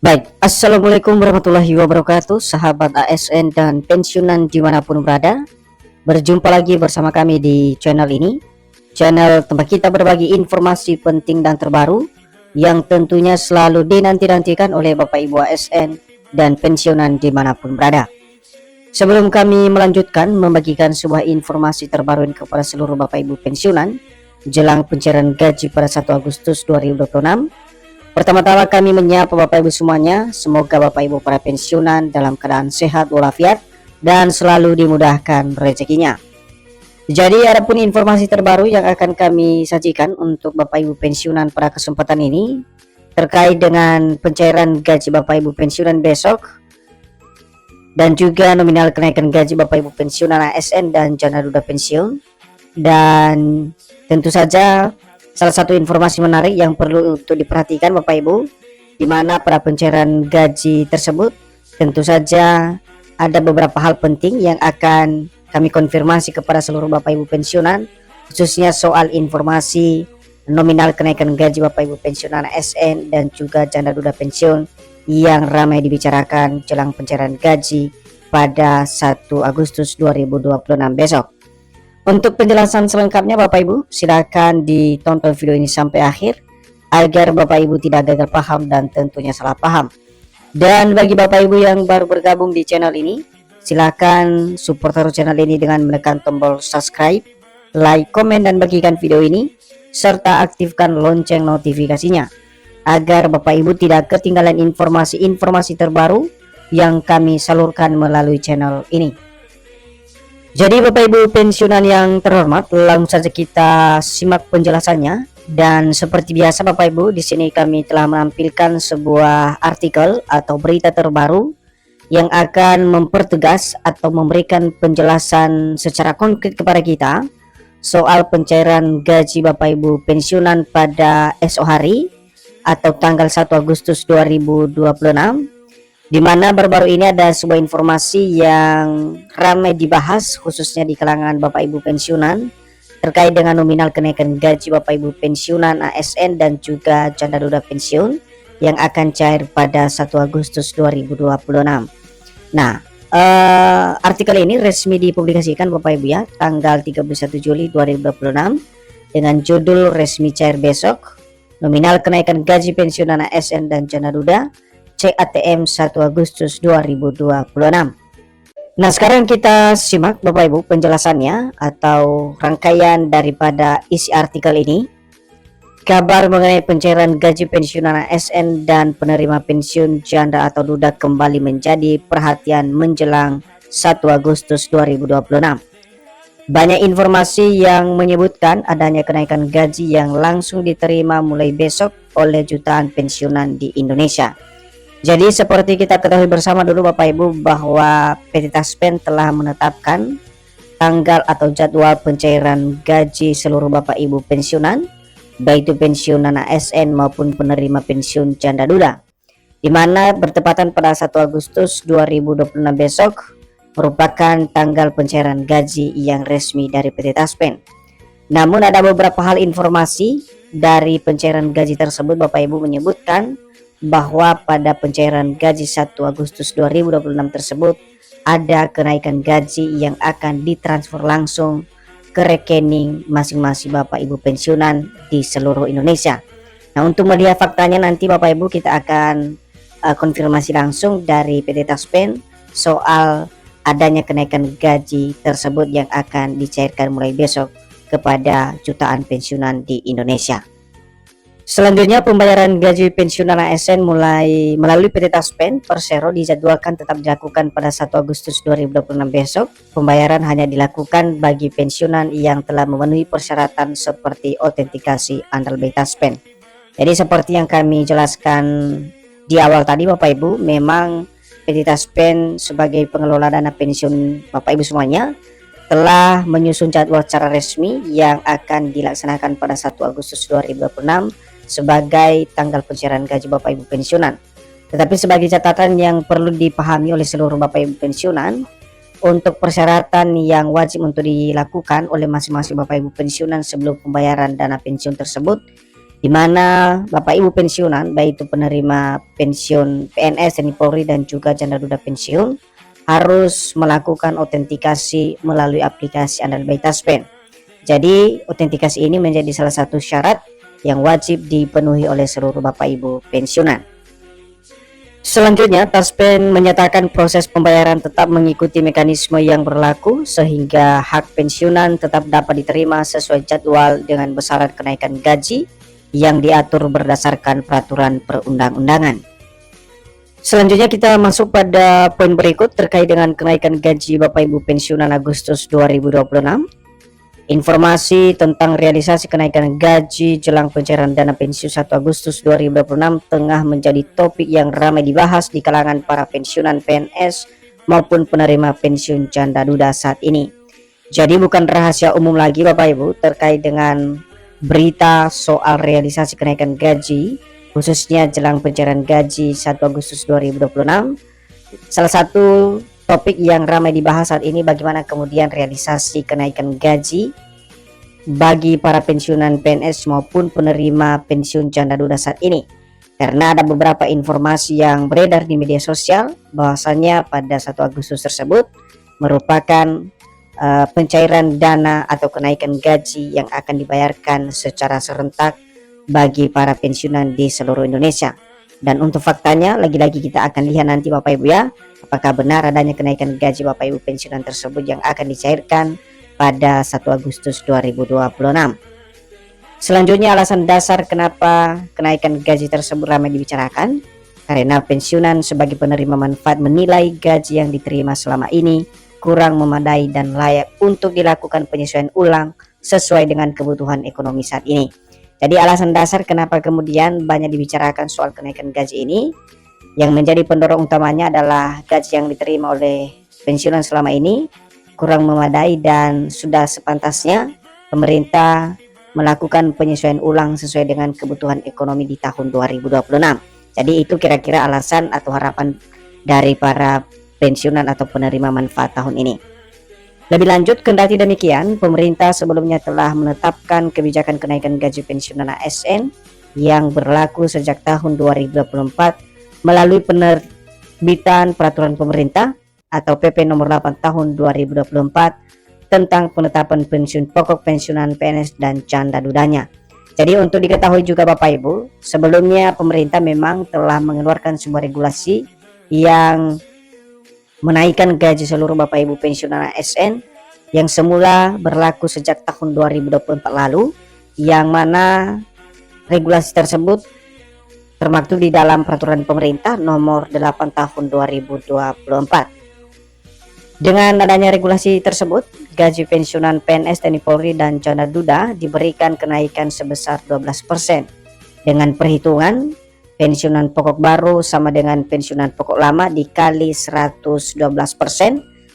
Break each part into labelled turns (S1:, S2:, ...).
S1: Baik, Assalamualaikum warahmatullahi wabarakatuh, sahabat ASN dan pensiunan dimanapun berada. Berjumpa lagi bersama kami di channel ini, channel tempat kita berbagi informasi penting dan terbaru yang tentunya selalu dinanti-nantikan oleh Bapak Ibu ASN dan pensiunan dimanapun berada. Sebelum kami melanjutkan membagikan sebuah informasi terbaru kepada seluruh Bapak Ibu pensiunan jelang pencairan gaji pada 1 Agustus 2026, pertama-tama kami menyapa Bapak Ibu semuanya. Semoga Bapak Ibu para pensiunan dalam keadaan sehat walafiat dan selalu dimudahkan rezekinya. Jadi adapun informasi terbaru yang akan kami sajikan untuk Bapak Ibu pensiunan pada kesempatan ini terkait dengan pencairan gaji Bapak Ibu pensiunan besok dan juga nominal kenaikan gaji Bapak Ibu pensiunan ASN dan janda duda pensiun. Dan tentu saja salah satu informasi menarik yang perlu untuk diperhatikan Bapak Ibu, di mana pada pencairan gaji tersebut tentu saja ada beberapa hal penting yang akan kami konfirmasi kepada seluruh Bapak Ibu pensiunan, khususnya soal informasi nominal kenaikan gaji Bapak Ibu pensiunan ASN dan juga janda duda pensiun yang ramai dibicarakan jelang pencairan gaji pada 1 Agustus 2026 besok. Untuk penjelasan selengkapnya Bapak Ibu, silakan ditonton video ini sampai akhir agar Bapak Ibu tidak gagal paham dan tentunya salah paham. Dan bagi Bapak Ibu yang baru bergabung di channel ini, silakan support terus channel ini dengan menekan tombol subscribe, like, komen, dan bagikan video ini serta aktifkan lonceng notifikasinya agar Bapak Ibu tidak ketinggalan informasi-informasi terbaru yang kami salurkan melalui channel ini. Jadi Bapak Ibu pensiunan yang terhormat, langsung saja kita simak penjelasannya. Dan seperti biasa Bapak Ibu, di sini kami telah menampilkan sebuah artikel atau berita terbaru yang akan mempertegas atau memberikan penjelasan secara konkret kepada kita soal pencairan gaji Bapak Ibu pensiunan pada esok hari atau tanggal 1 Agustus 2026, di mana baru-baru ini ada sebuah informasi yang ramai dibahas khususnya di kalangan Bapak Ibu pensiunan terkait dengan nominal kenaikan gaji Bapak Ibu pensiunan ASN dan juga janda duda pensiun yang akan cair pada 1 Agustus 2026. Nah, artikel ini resmi dipublikasikan Bapak Ibu ya, tanggal 31 Juli 2026 dengan judul resmi cair besok, nominal kenaikan gaji pensiunan ASN dan janda duda CATM 1 Agustus 2026. Nah, sekarang kita simak Bapak Ibu penjelasannya atau rangkaian daripada isi artikel ini. Kabar mengenai pencairan gaji pensiunan ASN dan penerima pensiun janda atau duda kembali menjadi perhatian menjelang 1 Agustus 2026. Banyak informasi yang menyebutkan adanya kenaikan gaji yang langsung diterima mulai besok oleh jutaan pensiunan di Indonesia. Jadi seperti kita ketahui bersama dulu Bapak Ibu bahwa PT Taspen telah menetapkan tanggal atau jadwal pencairan gaji seluruh Bapak Ibu pensiunan, baik itu pensiunan ASN maupun penerima pensiun janda duda, di mana bertepatan pada 1 Agustus 2026 besok merupakan tanggal pencairan gaji yang resmi dari PT Taspen. Namun ada beberapa hal informasi dari pencairan gaji tersebut Bapak Ibu menyebutkan bahwa pada pencairan gaji 1 Agustus 2026 tersebut ada kenaikan gaji yang akan ditransfer langsung ke rekening masing-masing Bapak Ibu pensiunan di seluruh Indonesia. Nah, untuk melihat faktanya nanti Bapak Ibu kita akan konfirmasi langsung dari PT Taspen soal adanya kenaikan gaji tersebut yang akan dicairkan mulai besok kepada jutaan pensiunan di Indonesia. Selanjutnya, pembayaran gaji pensiunan ASN melalui PT Taspen Persero dijadwalkan tetap dilakukan pada 1 Agustus 2026 besok. Pembayaran hanya dilakukan bagi pensiunan yang telah memenuhi persyaratan seperti autentikasi andal BI Taspen. Jadi seperti yang kami jelaskan di awal tadi Bapak Ibu, memang PT Taspen sebagai pengelola dana pensiun Bapak Ibu semuanya telah menyusun jadwal secara resmi yang akan dilaksanakan pada 1 Agustus 2026 sebagai tanggal pencairan gaji Bapak Ibu pensiunan. Tetapi sebagai catatan yang perlu dipahami oleh seluruh Bapak Ibu pensiunan, untuk persyaratan yang wajib untuk dilakukan oleh masing-masing Bapak Ibu pensiunan sebelum pembayaran dana pensiun tersebut, di mana Bapak Ibu pensiunan, baik itu penerima pensiun PNS, TNI Polri dan juga janda duda pensiun, harus melakukan autentikasi melalui aplikasi Andal by Taspen. Jadi autentikasi ini menjadi salah satu syarat yang wajib dipenuhi oleh seluruh Bapak Ibu pensiunan. Selanjutnya, Taspen menyatakan proses pembayaran tetap mengikuti mekanisme yang berlaku sehingga hak pensiunan tetap dapat diterima sesuai jadwal dengan besaran kenaikan gaji yang diatur berdasarkan peraturan perundang-undangan. Selanjutnya kita masuk pada poin berikut terkait dengan kenaikan gaji Bapak Ibu pensiunan Agustus 2026. Informasi tentang realisasi kenaikan gaji jelang pencairan dana pensiun 1 Agustus 2026 tengah menjadi topik yang ramai dibahas di kalangan para pensiunan PNS maupun penerima pensiun janda duda saat ini. Jadi bukan rahasia umum lagi Bapak Ibu terkait dengan berita soal realisasi kenaikan gaji khususnya jelang pencairan gaji 1 Agustus 2026. Salah satu topik yang ramai dibahas saat ini bagaimana kemudian realisasi kenaikan gaji bagi para pensiunan PNS maupun penerima pensiun janda duda saat ini. Karena ada beberapa informasi yang beredar di media sosial bahwasanya pada 1 Agustus tersebut merupakan pencairan dana atau kenaikan gaji yang akan dibayarkan secara serentak bagi para pensiunan di seluruh Indonesia. Dan untuk faktanya lagi-lagi kita akan lihat nanti Bapak Ibu ya, apakah benar adanya kenaikan gaji Bapak Ibu pensiunan tersebut yang akan dicairkan pada 1 Agustus 2026. Selanjutnya, alasan dasar kenapa kenaikan gaji tersebut ramai dibicarakan karena pensiunan sebagai penerima manfaat menilai gaji yang diterima selama ini kurang memadai dan layak untuk dilakukan penyesuaian ulang sesuai dengan kebutuhan ekonomi saat ini. Jadi alasan dasar kenapa kemudian banyak dibicarakan soal kenaikan gaji ini, yang menjadi pendorong utamanya adalah gaji yang diterima oleh pensiunan selama ini kurang memadai dan sudah sepantasnya pemerintah melakukan penyesuaian ulang sesuai dengan kebutuhan ekonomi di tahun 2026. Jadi itu kira-kira alasan atau harapan dari para pensiunan atau penerima manfaat tahun ini. Lebih lanjut, kendati demikian, pemerintah sebelumnya telah menetapkan kebijakan kenaikan gaji pensiunan ASN yang berlaku sejak tahun 2024 melalui penerbitan peraturan pemerintah atau PP nomor 8 tahun 2024 tentang penetapan pensiun pokok pensiunan PNS dan janda dudanya. Jadi untuk diketahui juga Bapak Ibu, sebelumnya pemerintah memang telah mengeluarkan sebuah regulasi yang menaikkan gaji seluruh Bapak Ibu pensiunan ASN yang semula berlaku sejak tahun 2024 lalu, yang mana regulasi tersebut termaktub di dalam peraturan pemerintah nomor 8 tahun 2024. Dengan adanya regulasi tersebut, gaji pensiunan PNS, TNI Polri dan janda duda diberikan kenaikan sebesar 12% dengan perhitungan pensiunan pokok baru sama dengan pensiunan pokok lama dikali 112%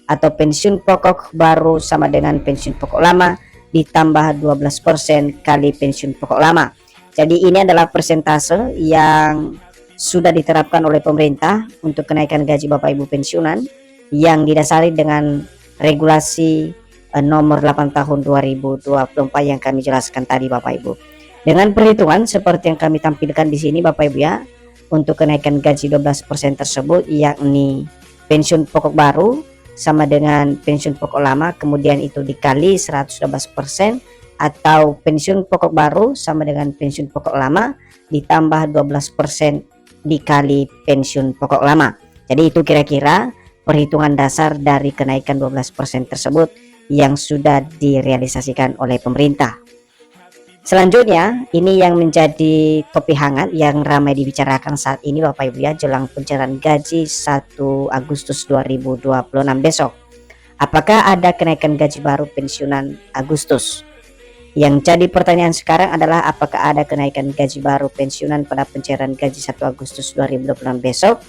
S1: atau pensiun pokok baru sama dengan pensiun pokok lama ditambah 12% kali pensiun pokok lama. Jadi ini adalah persentase yang sudah diterapkan oleh pemerintah untuk kenaikan gaji Bapak Ibu pensiunan yang didasari dengan regulasi nomor 8 tahun 2024 yang kami jelaskan tadi Bapak Ibu. Dengan perhitungan seperti yang kami tampilkan di sini Bapak Ibu ya, untuk kenaikan gaji 12% tersebut yakni pensiun pokok baru sama dengan pensiun pokok lama kemudian itu dikali 112% atau pensiun pokok baru sama dengan pensiun pokok lama ditambah 12% dikali pensiun pokok lama. Jadi itu kira-kira perhitungan dasar dari kenaikan 12% tersebut yang sudah direalisasikan oleh pemerintah. Selanjutnya, ini yang menjadi topik hangat yang ramai dibicarakan saat ini Bapak Ibu ya, jelang pencairan gaji 1 Agustus 2026 besok. Apakah ada kenaikan gaji baru pensiunan Agustus? Yang jadi pertanyaan sekarang adalah apakah ada kenaikan gaji baru pensiunan pada pencairan gaji 1 Agustus 2026 besok?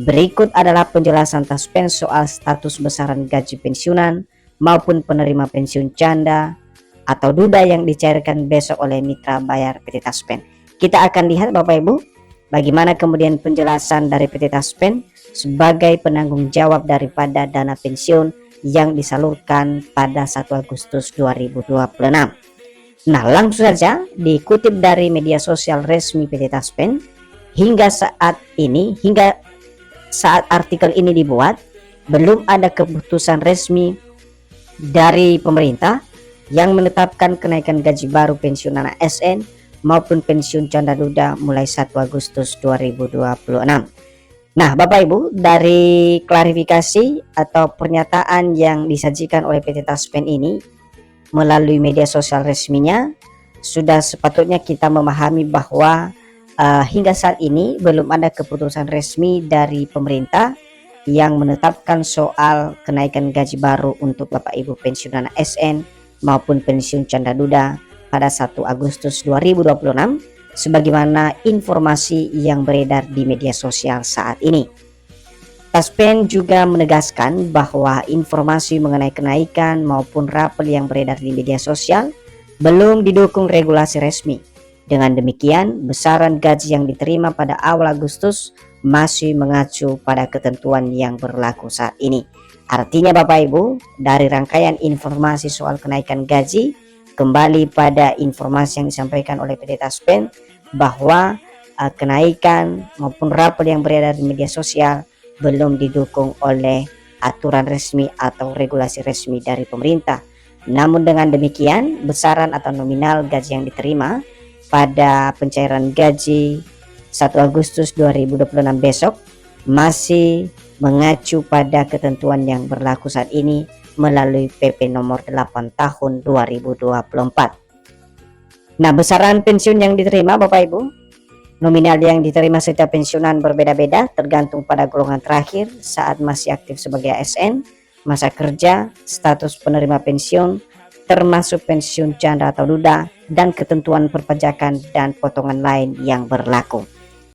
S1: Berikut adalah penjelasan Taspen soal status besaran gaji pensiunan maupun penerima pensiun janda atau duda yang dicairkan besok oleh mitra bayar PT Taspen. Kita akan lihat Bapak Ibu bagaimana kemudian penjelasan dari PT Taspen sebagai penanggung jawab daripada dana pensiun yang disalurkan pada 1 Agustus 2026. Nah, langsung saja dikutip dari media sosial resmi PT Taspen, hingga saat artikel ini dibuat, belum ada keputusan resmi dari pemerintah yang menetapkan kenaikan gaji baru pensiunan ASN maupun pensiun canda duda mulai 1 Agustus 2026. Nah, Bapak Ibu, dari klarifikasi atau pernyataan yang disajikan oleh PT Taspen ini melalui media sosial resminya, sudah sepatutnya kita memahami bahwa hingga saat ini belum ada keputusan resmi dari pemerintah yang menetapkan soal kenaikan gaji baru untuk Bapak Ibu pensiunan ASN maupun pensiun canda duda pada 1 Agustus 2026 sebagaimana informasi yang beredar di media sosial saat ini. Taspen juga menegaskan bahwa informasi mengenai kenaikan maupun rapel yang beredar di media sosial belum didukung regulasi resmi. Dengan demikian, besaran gaji yang diterima pada awal Agustus masih mengacu pada ketentuan yang berlaku saat ini. Artinya Bapak Ibu, dari rangkaian informasi soal kenaikan gaji, kembali pada informasi yang disampaikan oleh PT Taspen bahwa kenaikan maupun rapel yang beredar di media sosial belum didukung oleh aturan resmi atau regulasi resmi dari pemerintah. Namun dengan demikian, besaran atau nominal gaji yang diterima pada pencairan gaji 1 Agustus 2026 besok masih mengacu pada ketentuan yang berlaku saat ini melalui PP nomor 8 tahun 2024. Nah, besaran pensiun yang diterima Bapak Ibu, nominal yang diterima setiap pensiunan berbeda-beda tergantung pada golongan terakhir saat masih aktif sebagai ASN, masa kerja, status penerima pensiun, termasuk pensiun canda atau duda, dan ketentuan perpajakan dan potongan lain yang berlaku.